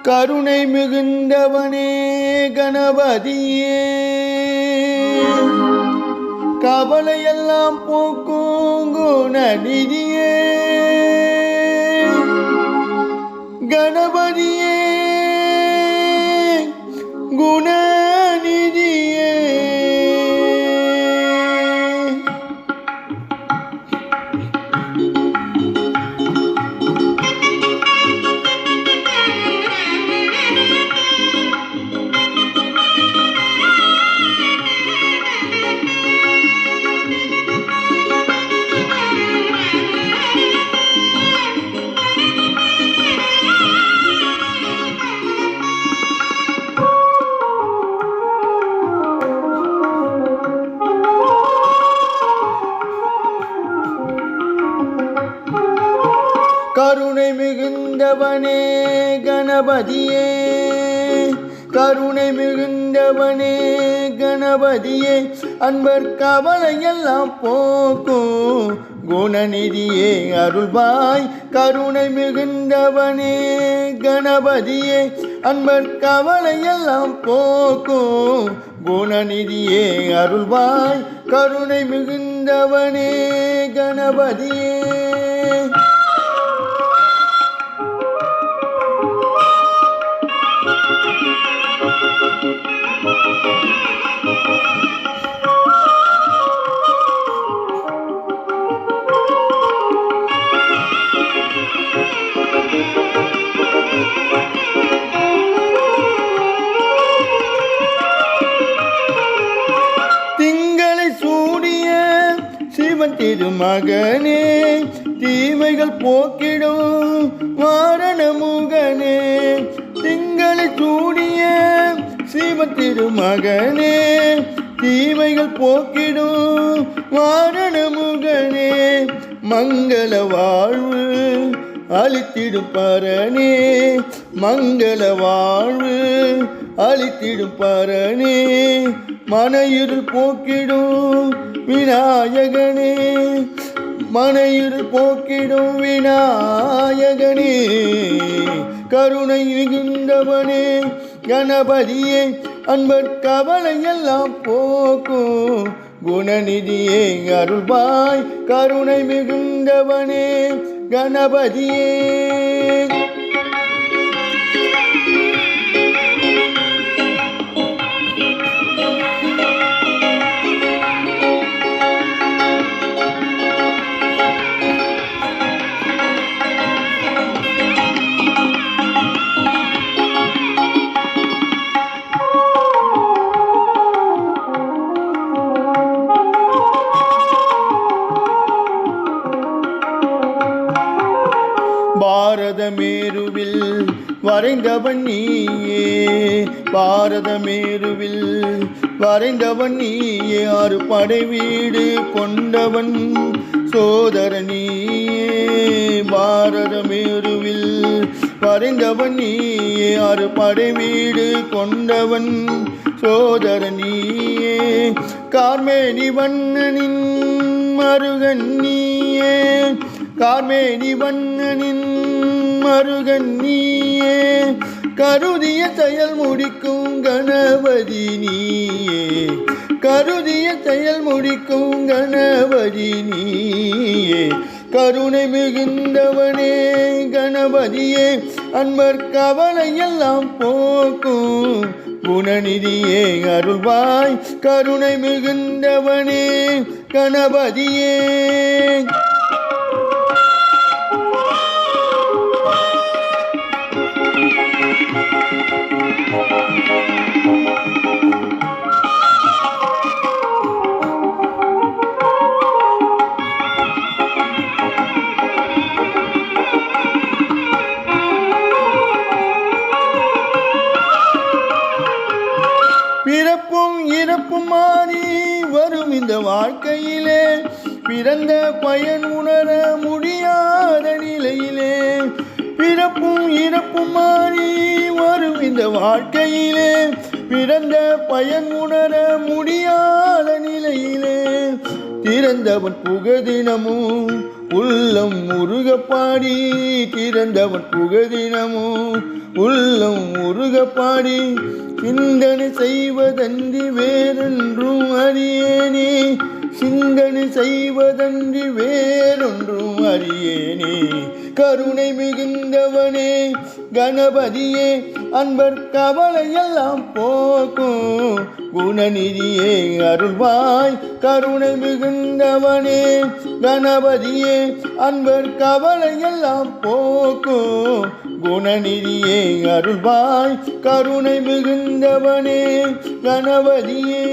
கருணை மிகுந்தவனே கணபதியே, கவலையெல்லாம் போக்கும் குணநிதியே, கணபதியே குணநிதியே. கருணை மிகுந்தவனே கணபதியே, கருணை மிகுந்தவனே கணபதியே, அன்பர் கவலையெல்லாம் போக்கும் குணநிதியே அருள்வாய். கருணை மிகுந்தவனே கணபதியே, அன்பர் கவலையெல்லாம் போக்கும் குணநிதியே அருள்வாய். கருணை மிகுந்தவனே கணபதியே. திங்களை சூடிய சிவன் திருமகனே, தீமைகள் போக்கிடும் வாரணமுகனே. திங்களை சூடிய சிவன் திருமகனே, தீமைகள் போக்கிடும் வாரணமுகனே. மங்கள வாழ்வு அளித்திடும் பரனே, மங்கள வாழ்வு அளித்திடும் பரனே. மனையிருள் போக்கிடும் விநாயகனே, மனையிருள் போக்கிடும் விநாயகனே. கருணை மிகுந்தவனே கணபதியே, அன்பர் கவலையெல்லாம் போக்கும் குணநிதியே அருள்வாய். கருணை மிகுந்தவனே கணபதியே. பாரத மேருவில் வரைந்தவன் நீயே, பாரத மேருவில் வரைந்தவன் நீயே. 6 படை வீடு கொண்டவன் சோதர நீயே, பாரத மேருவில் வரைந்தவன் நீயே. 6 படை வீடு கொண்டவன் சோதர நீயே. கார்மேனி வண்ணனின் மருகன் நீயே, கார்மேனி வண்ணனின் மருகன் நீயே. கருதிய செயல் முடிக்கும் கணபதி நீயே, கருதிய செயல் முடிக்கும் கணபதி நீயே. கருணை மிகுந்தவனே கணபதியே, அன்பர் கவலையெல்லாம் போக்கும் குணநிதியே அருள்வாய். கருணை மிகுந்தவனே கணபதியே. பிறப்பும் இறப்பும் மாறி வரும் இந்த வாழ்க்கையிலே, பிறந்த பயன் உணர முடியாத நிலையிலே. பிறப்பும் இறப்பும் மாறி வரும் இந்த வாழ்க்கையிலே, பிறந்த பயன் உணர முடியாத நிலையிலே. திறந்தவன் புகதினமும் உள்ளம் முருக பாடி திறந்தவன் புகதினமும் உள்ளம் முருக பாடி சிந்தனை செய்வதன்றி வேறொன்றும் அறியேனே சிந்தனை செய்வதன்றி வேறொன்றும் அறியேனே கருணை மிகுந்தவனே கணபதியே அன்பர் கவலையெல்லாம் போக்கும் குணநிதியே அருள்வாய் கருணை மிகுந்தவனே கணபதியே அன்பர் கவலையெல்லாம் போக்கும் குணநிதியே அருள்வாய் கருணை மிகுந்தவனே கணபதியே.